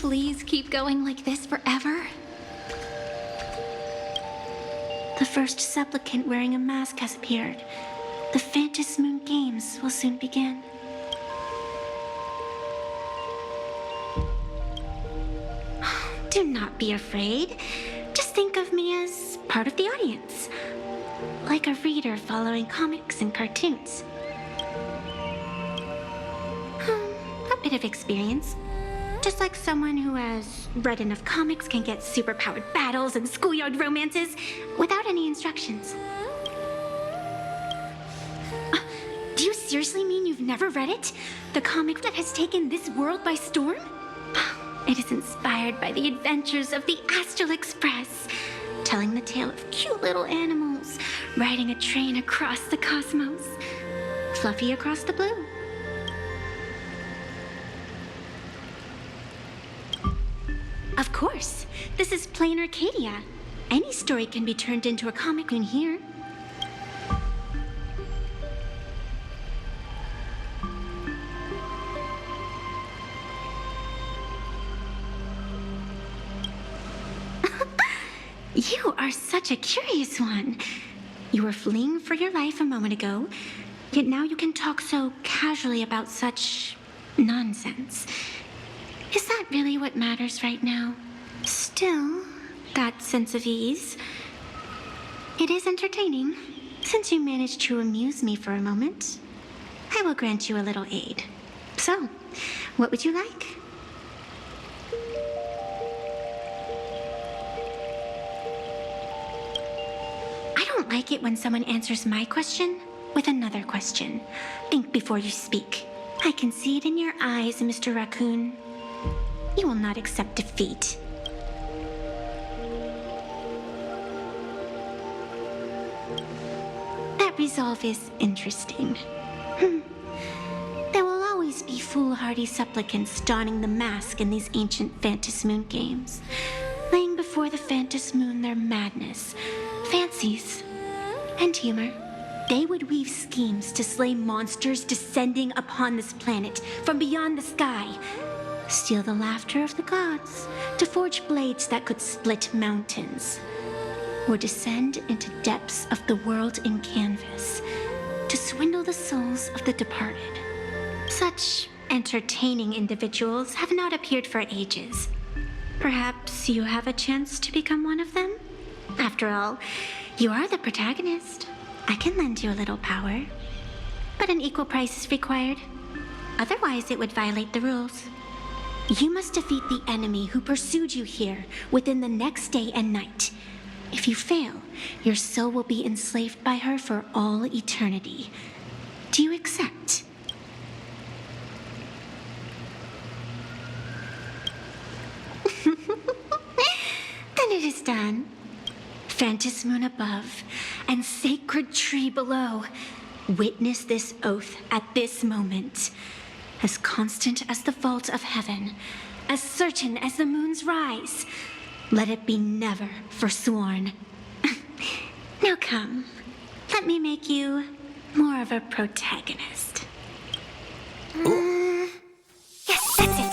please keep going like this forever? The first supplicant wearing a mask has appeared. The Phantom Moon Games will soon begin. Do not be afraid. Just think of me as part of the audience. Like a reader following comics and cartoons. A bit of experience. Just like someone who has read enough comics can get superpowered battles and schoolyard romances without any instructions. Do you seriously mean you've never read it? The comic that has taken this world by storm? It is inspired by the adventures of the Astral Express, telling the tale of cute little animals riding a train across the cosmos, fluffy across the blue. Of course, this is plain Arcadia. Any story can be turned into a comic in here. You are such a curious one. You were fleeing for your life a moment ago, yet now you can talk so casually about such nonsense. Is that really what matters right now? Still, that sense of ease. It is entertaining. Since you managed to amuse me for a moment, I will grant you a little aid. So, what would you like? I don't like it when someone answers my question with another question. Think before you speak. I can see it in your eyes, Mr. Raccoon. You will not accept defeat. That resolve is interesting. There will always be foolhardy supplicants donning the mask in these ancient Phantom Moon games, laying before the Phantom Moon their madness, fancies, and humor. They would weave schemes to slay monsters descending upon this planet from beyond the sky, steal the laughter of the gods to forge blades that could split mountains, or descend into depths of the world in canvas to swindle the souls of the departed. Such entertaining individuals have not appeared for ages. Perhaps you have a chance to become one of them? After all, you are the protagonist. I can lend you a little power, but an equal price is required. Otherwise, it would violate the rules. You must defeat the enemy who pursued you here within the next day and night. If you fail, your soul will be enslaved by her for all eternity. Do you accept? Then it is done. Phantom Moon above and sacred tree below, witness this oath at this moment. As constant as the vault of heaven, as certain as the moon's rise, let it be never forsworn. Now come, let me make you more of a protagonist. Yes, that's it.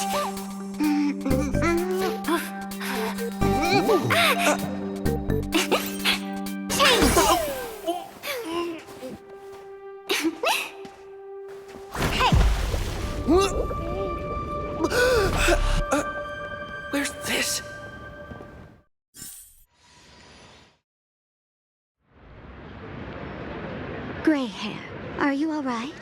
Where's this? Gray hair, are you all right?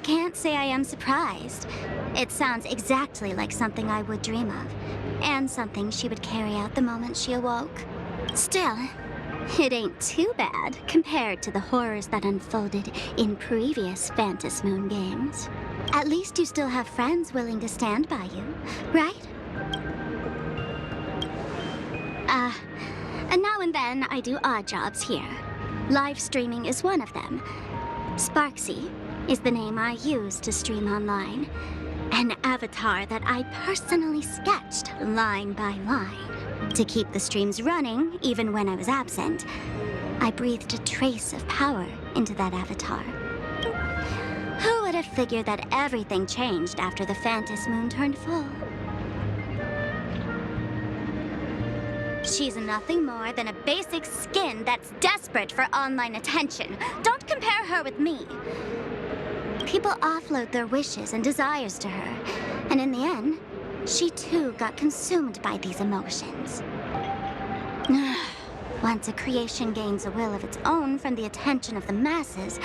Can't say I am surprised. It sounds exactly like something I would dream of, and something she would carry out the moment she awoke. Still, it ain't too bad compared to the horrors that unfolded in previous Phantom Moon games. At least you still have friends willing to stand by you, right? And now and then I do odd jobs here. Live streaming is one of them. Sparksy is the name I use to stream online. An avatar that I personally sketched line by line. To keep the streams running, even when I was absent, I breathed a trace of power into that avatar. Who would have figure that everything changed after the Phantom Moon turned full. She's nothing more than a basic skin that's desperate for online attention. Don't compare her with me. People offload their wishes and desires to her, and in the end, she too got consumed by these emotions. Once a creation gains a will of its own from the attention of the masses,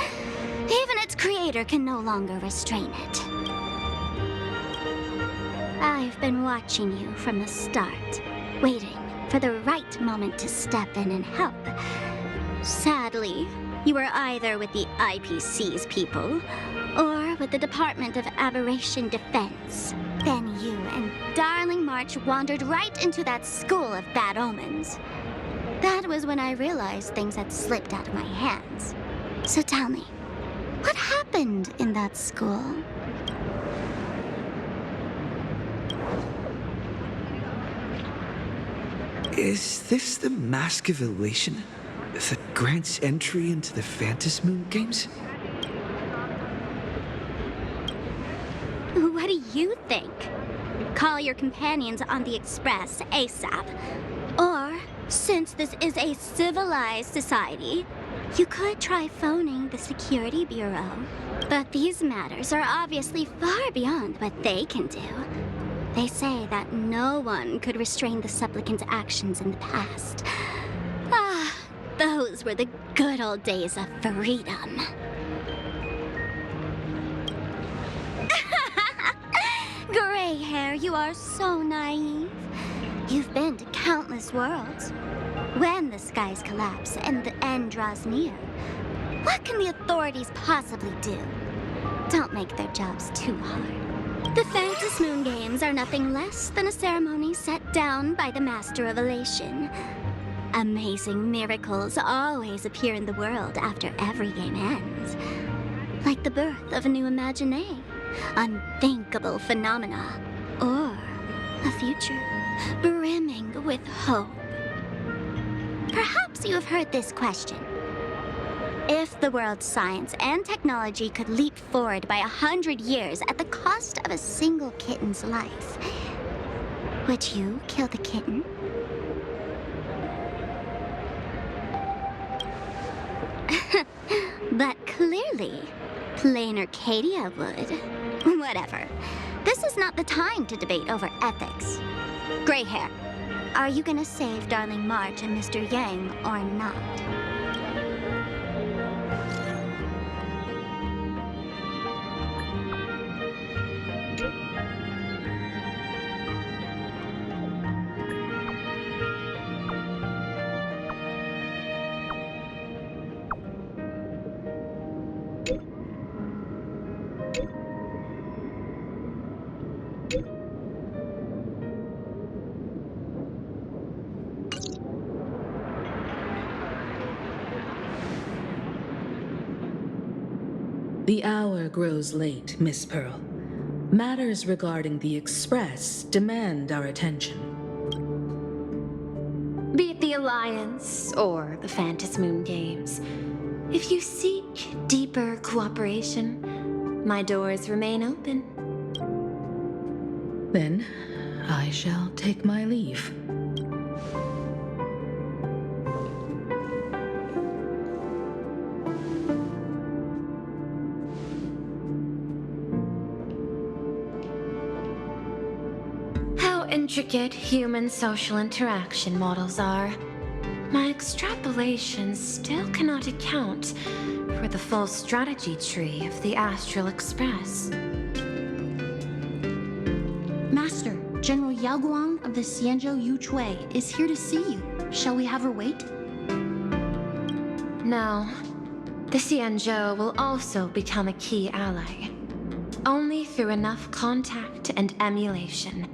even its creator can no longer restrain it. I've been watching you from the start, waiting for the right moment to step in and help. Sadly, you were either with the IPC's people, or with the Department of Aberration Defense. Then you and Darling March wandered right into that school of bad omens. That was when I realized things had slipped out of my hands. So tell me, what happened in that school? Is this the Mask of Elation that grants entry into the Phantom Moon games? What do you think? Call your companions on the Express ASAP. Or, since this is a civilized society, you could try phoning the Security Bureau. But these matters are obviously far beyond what they can do. They say that no one could restrain the supplicant's actions in the past. Ah, those were the good old days of freedom. Gray hair, you are so naive. You've been to countless worlds. When the skies collapse and the end draws near, what can the authorities possibly do? Don't make their jobs too hard. The Phantom Moon Games are nothing less than a ceremony set down by the Master of Elation. Amazing miracles always appear in the world after every game ends. Like the birth of a new imagination, unthinkable phenomena, or a future brimming with hope. Perhaps you have heard this question. If the world's science and technology could leap forward by 100 years at the cost of a single kitten's life, would you kill the kitten? But clearly, plain Arcadia would. Whatever. This is not the time to debate over ethics. Gray hair, are you gonna save Darling March and Mr. Yang or not? The hour grows late, Miss Pearl. Matters regarding the Express demand our attention. Be it the Alliance or the Phantom Moon Games, if you seek deeper cooperation, my doors remain open. Then I shall take my leave. Intricate human social interaction models are. My extrapolations still cannot account for the full strategy tree of the Astral Express. Master, General Yao Guang of the Xianzhou Yuchui is here to see you. Shall we have her wait? No. The Xianzhou will also become a key ally. Only through enough contact and emulation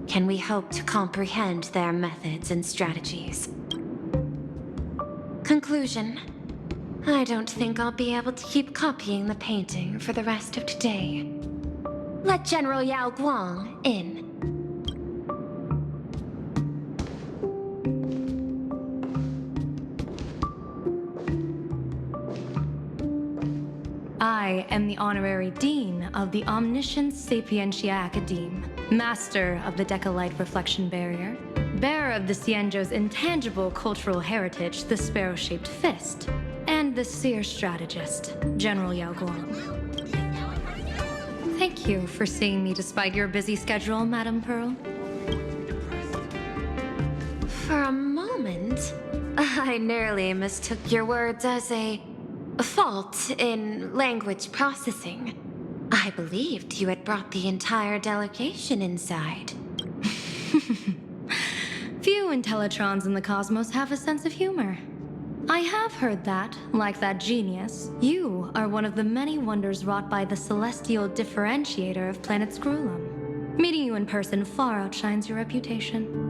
can we hope to comprehend their methods and strategies. Conclusion. I don't think I'll be able to keep copying the painting for the rest of today. Let General Yao Guang in. I am the Honorary Dean of the Omniscience Sapientia Academe, Master of the Decalite Reflection Barrier, bearer of the Xianzhou's intangible cultural heritage, the Sparrow-Shaped Fist, and the Seer Strategist, General Yao Guang. Thank you for seeing me despite your busy schedule, Madam Pearl. For a moment, I nearly mistook your words as a fault in language processing. I believed you had brought the entire delegation inside. Few Intellitrons in the cosmos have a sense of humor. I have heard that, like that genius, you are one of the many wonders wrought by the celestial differentiator of planet Scrulum. Meeting you in person far outshines your reputation.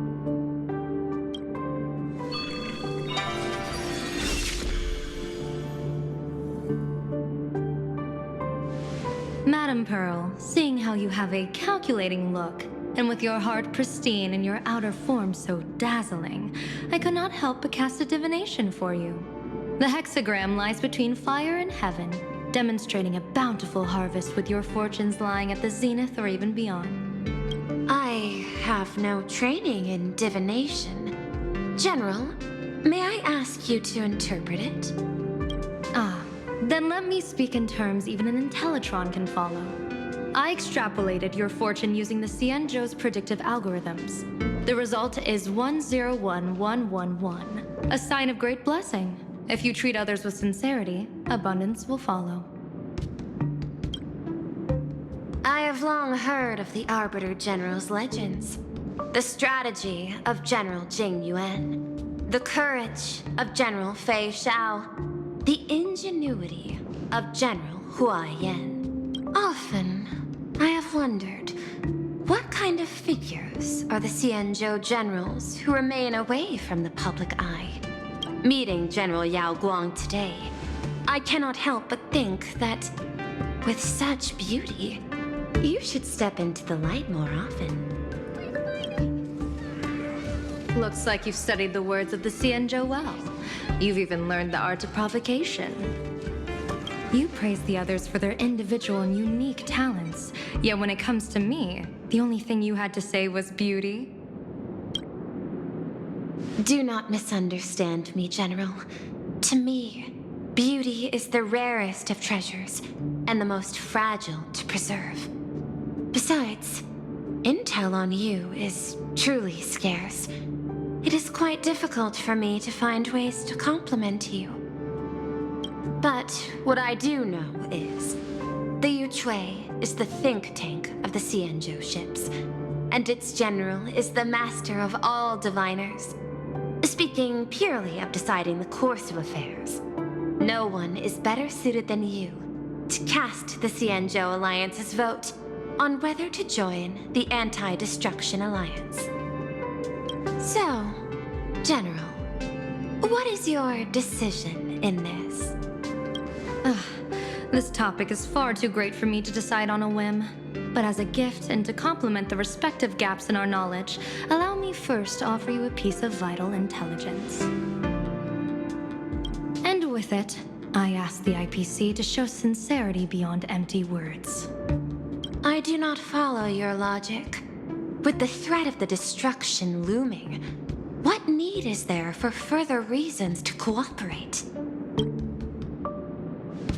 Madam Pearl, seeing how you have a calculating look, and with your heart pristine and your outer form so dazzling, I could not help but cast a divination for you. The hexagram lies between fire and heaven, demonstrating a bountiful harvest with your fortunes lying at the zenith or even beyond. I have no training in divination. General, may I ask you to interpret it? Then let me speak in terms even an Intellitron can follow. I extrapolated your fortune using the Xianzhou's predictive algorithms. The result is 101111, a sign of great blessing. If you treat others with sincerity, abundance will follow. I have long heard of the Arbiter General's legends. The strategy of General Jing Yuan. The courage of General Fei Xiao. The ingenuity of General Hua Yan. Often, I have wondered, what kind of figures are the Xianzhou generals who remain away from the public eye? Meeting General Yao Guang today, I cannot help but think that, with such beauty, you should step into the light more often. Looks like you've studied the words of the Xianzhou well. You've even learned the art of provocation. You praise the others for their individual and unique talents, yet when it comes to me, the only thing you had to say was beauty. Do not misunderstand me, General. To me, beauty is the rarest of treasures and the most fragile to preserve. Besides, intel on you is truly scarce. It is quite difficult for me to find ways to compliment you. But what I do know is, the Yuchue is the think tank of the Xianzhou ships, and its general is the master of all diviners. Speaking purely of deciding the course of affairs, no one is better suited than you to cast the Xianzhou Alliance's vote on whether to join the Anti-Destruction Alliance. So, General, what is your decision in this? This topic is far too great for me to decide on a whim. But as a gift and to complement the respective gaps in our knowledge, allow me first to offer you a piece of vital intelligence. And with it, I ask the IPC to show sincerity beyond empty words. I do not follow your logic. With the threat of the destruction looming, what need is there for further reasons to cooperate?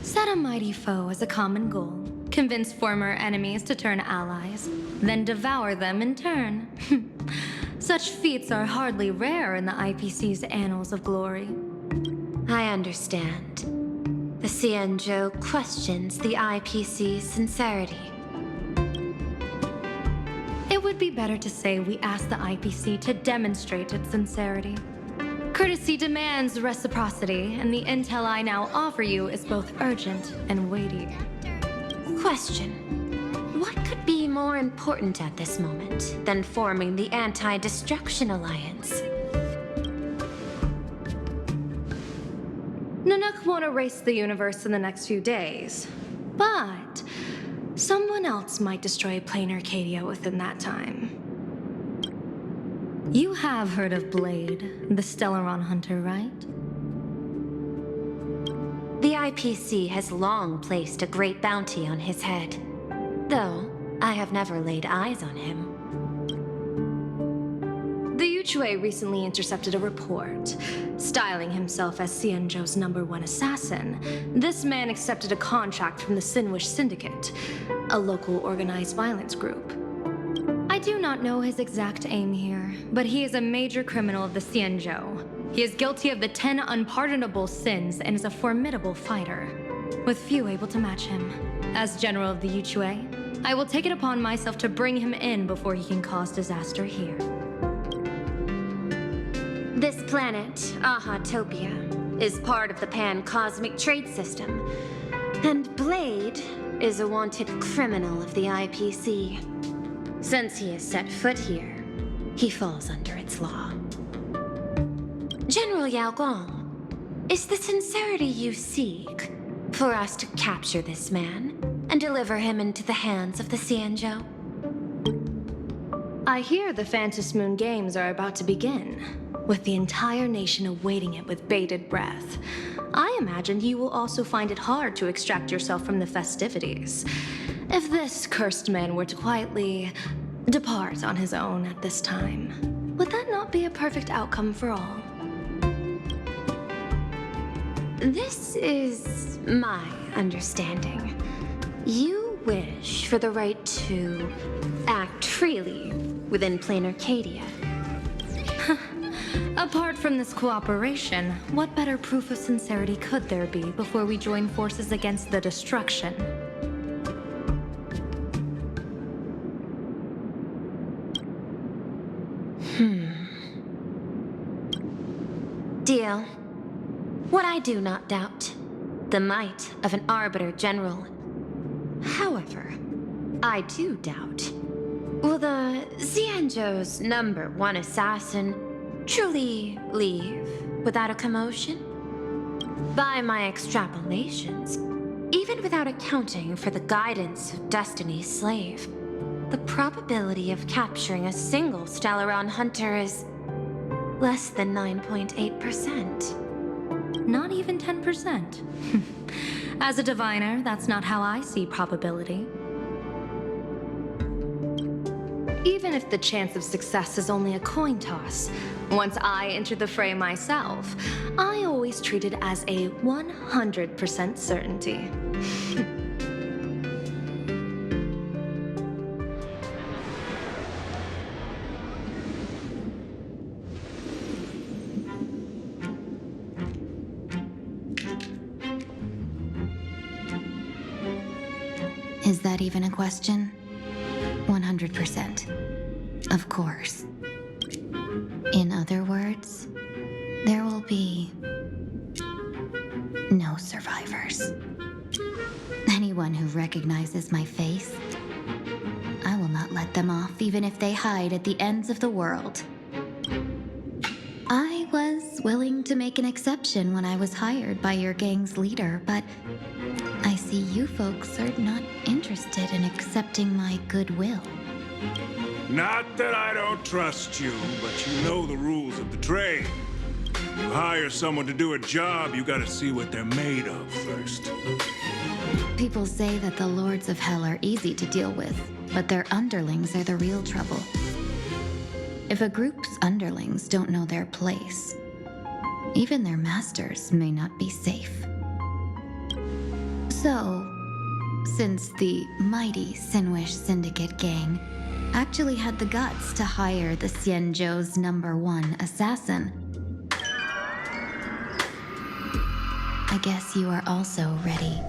Set a mighty foe as a common goal. Convince former enemies to turn allies, then devour them in turn. Such feats are hardly rare in the IPC's annals of glory. I understand. The Xianzhou questions the IPC's sincerity. It would be better to say we ask the IPC to demonstrate its sincerity. Courtesy demands reciprocity, and the intel I now offer you is both urgent and weighty. Question. What could be more important at this moment than forming the Anti-Destruction Alliance? Nanook won't erase the universe in the next few days, but someone else might destroy plain Arcadia within that time. You have heard of Blade, the Stellaron hunter, right? The IPC has long placed a great bounty on his head, though I have never laid eyes on him. The Yuchue recently intercepted a report. Styling himself as Xianzhou's #1 assassin, this man accepted a contract from the Sinwish Syndicate, a local organized violence group. I do not know his exact aim here, but he is a major criminal of the Xianzhou. He is guilty of the 10 unpardonable sins and is a formidable fighter, with few able to match him. As general of the Yuchue, I will take it upon myself to bring him in before he can cause disaster here. This planet, Ahatopia, is part of the pan-cosmic trade system, and Blade is a wanted criminal of the IPC. Since he has set foot here, he falls under its law. General Yao Guang, is the sincerity you seek for us to capture this man and deliver him into the hands of the Xianzhou? I hear the Phantom Moon Games are about to begin, with the entire nation awaiting it with bated breath. I imagine you will also find it hard to extract yourself from the festivities. If this cursed man were to quietly depart on his own at this time, would that not be a perfect outcome for all? This is my understanding. You wish for the right to act freely within plain Arcadia. Apart from this cooperation, what better proof of sincerity could there be before we join forces against the destruction? Deal. What I do not doubt, the might of an Arbiter General. However, I do doubt, will the Xianzhou's #1 assassin truly leave without a commotion? By my extrapolations, even without accounting for the guidance of Destiny's slave, the probability of capturing a single Stellaron hunter is less than 9.8%. Not even 10%. As a diviner, that's not how I see probability. Even if the chance of success is only a coin toss, once I enter the fray myself, I always treat it as a 100% certainty. Is that even a question? 100%. Of course. In other words, there will be no survivors. Anyone who recognizes my face, I will not let them off even if they hide at the ends of the world. I was willing to make an exception when I was hired by your gang's leader, but I see you folks are not interested in accepting my goodwill. Not that I don't trust you, but you know the rules of the trade. You hire someone to do a job, you gotta see what they're made of first. People say that the Lords of Hell are easy to deal with, but their underlings are the real trouble. If a group's underlings don't know their place, even their masters may not be safe. So, since the mighty Sinwish Syndicate gang actually had the guts to hire the Xianzhou's #1 assassin, I guess you are also ready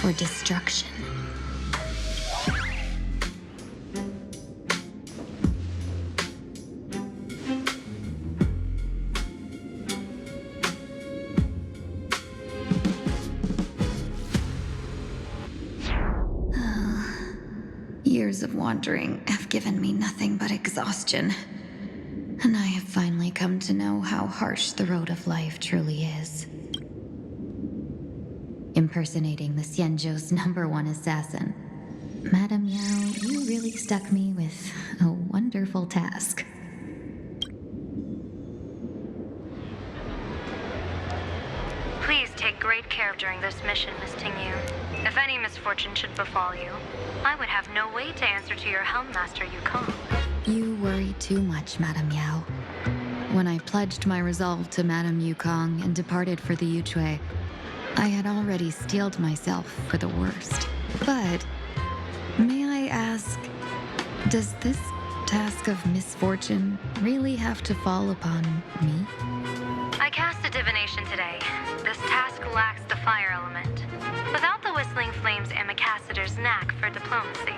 for destruction. Years of wandering have given me nothing but exhaustion, and I have finally come to know how harsh the road of life truly is. Impersonating the Xianzhou's #1 assassin. Madame Yao, you really stuck me with a wonderful task. Please take take great care during this mission, Miss Tingyu. If any misfortune should befall you, I would have no way to answer to your Helmmaster Yukong. You worry too much, Madame Yao. When I pledged my resolve to Madame Yukong and departed for the Yuchui, I had already steeled myself for the worst. But, may I ask, does this task of misfortune really have to fall upon me? I cast a divination today. This task lacks the fire element. Without the Whistling Flames Ambassador's knack for diplomacy,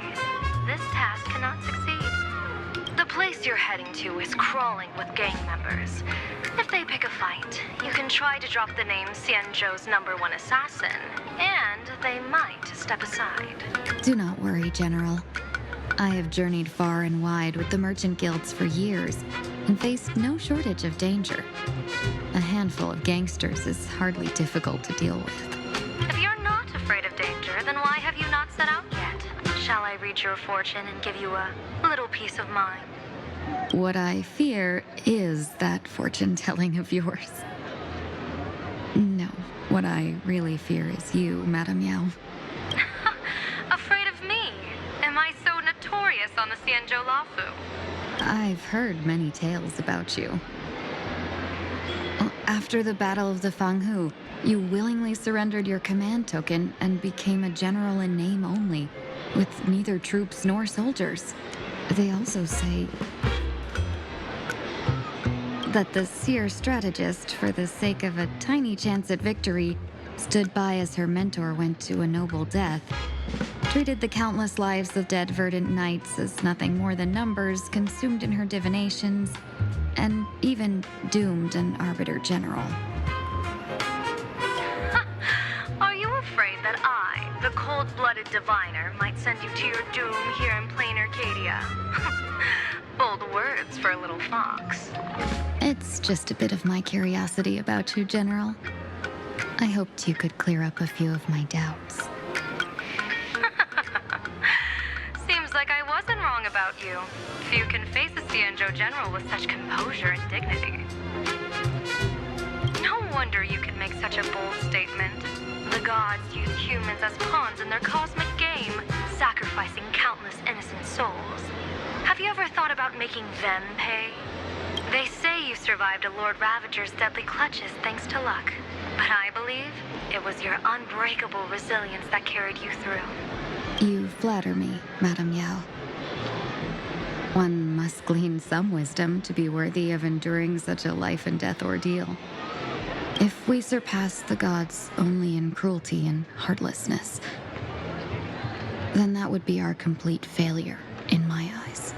this task cannot succeed. The place you're heading to is crawling with gang members. If they pick a fight, you can try to drop the name Xianzhou's #1 assassin, and they might step aside. Do not worry, General. I have journeyed far and wide with the merchant guilds for years and faced no shortage of danger. A handful of gangsters is hardly difficult to deal with. If you're not afraid of danger, then why have you not set out yet? Shall I read your fortune and give you a little peace of mind? What I fear is that fortune-telling of yours. No, what I really fear is you, Madame Yao. Afraid of me? Am I so notorious on the Xianzhou Lafu? I've heard many tales about you. After the Battle of the Fanghu, you willingly surrendered your command token and became a general in name only, with neither troops nor soldiers. They also say that the seer strategist, for the sake of a tiny chance at victory, stood by as her mentor went to a noble death, treated the countless lives of dead verdant knights as nothing more than numbers consumed in her divinations, and even doomed an arbiter general. Are you afraid that I, the cold-blooded diviner, might send you to your doom here in plain Arcadia? Bold words for a little fox. It's just a bit of my curiosity about you, General. I hoped you could clear up a few of my doubts. Seems like I wasn't wrong about you. Few can face a Xianzhou general with such composure and dignity. No wonder you can make such a bold statement. The gods use humans as pawns in their cosmic game, sacrificing countless innocent souls. Have you ever thought about making them pay? They say you survived a Lord Ravager's deadly clutches thanks to luck. But I believe it was your unbreakable resilience that carried you through. You flatter me, Madame Yao. One must glean some wisdom to be worthy of enduring such a life-and-death ordeal. If we surpass the gods only in cruelty and heartlessness, then that would be our complete failure in my eyes.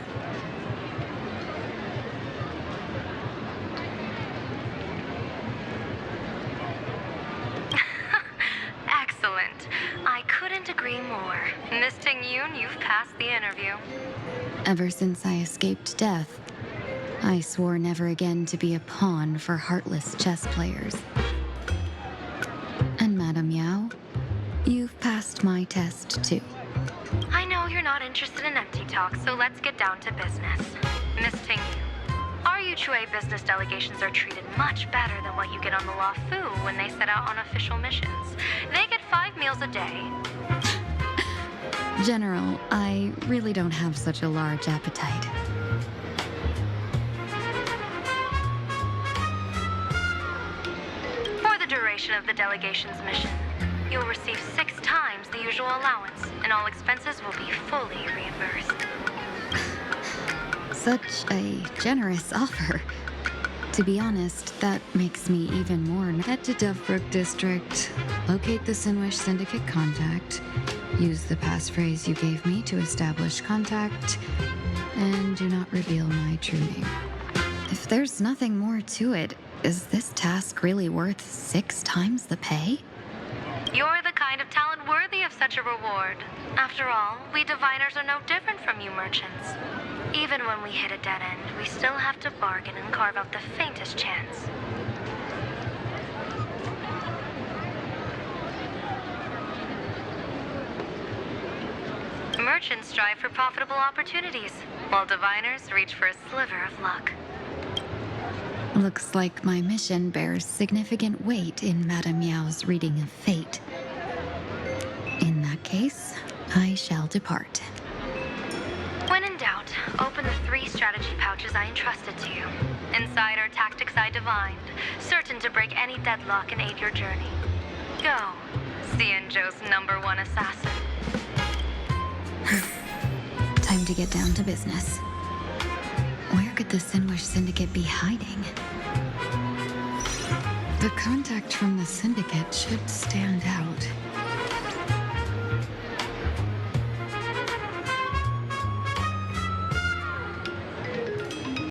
Excellent. I couldn't agree more. Miss Tingyun, you've passed the interview. Ever since I escaped death, I swore never again to be a pawn for heartless chess players. And Madame Yao, you've passed my test too. I know you're not interested in empty talk, so let's get down to business. Miss Tingyu, our Yuchui business delegations are treated much better than what you get on the Lafu when they set out on official missions. They get 5 meals a day. General, I really don't have such a large appetite. For the duration of the delegation's mission, you'll receive 6 times the usual allowance, and all expenses will be fully reimbursed. Such a generous offer. To be honest, that makes me even more. Head to Dovebrook District, locate the Sinwish Syndicate contact, use the passphrase you gave me to establish contact, and do not reveal my true name. If there's nothing more to it, is this task really worth 6 times the pay? You're the kind of talent worthy of such a reward. After all, we diviners are no different from you merchants. Even when we hit a dead end, we still have to bargain and carve out the faintest chance. Merchants strive for profitable opportunities, while diviners reach for a sliver of luck. Looks like my mission bears significant weight in Madame Yao's reading of fate. In that case, I shall depart. When in doubt, open the 3 strategy pouches I entrusted to you. Inside are tactics I divined, certain to break any deadlock and aid your journey. Go, Xianzhou's #1 assassin. Time to get down to business. Where could the Sinwish Syndicate be hiding? The contact from the Syndicate should stand out.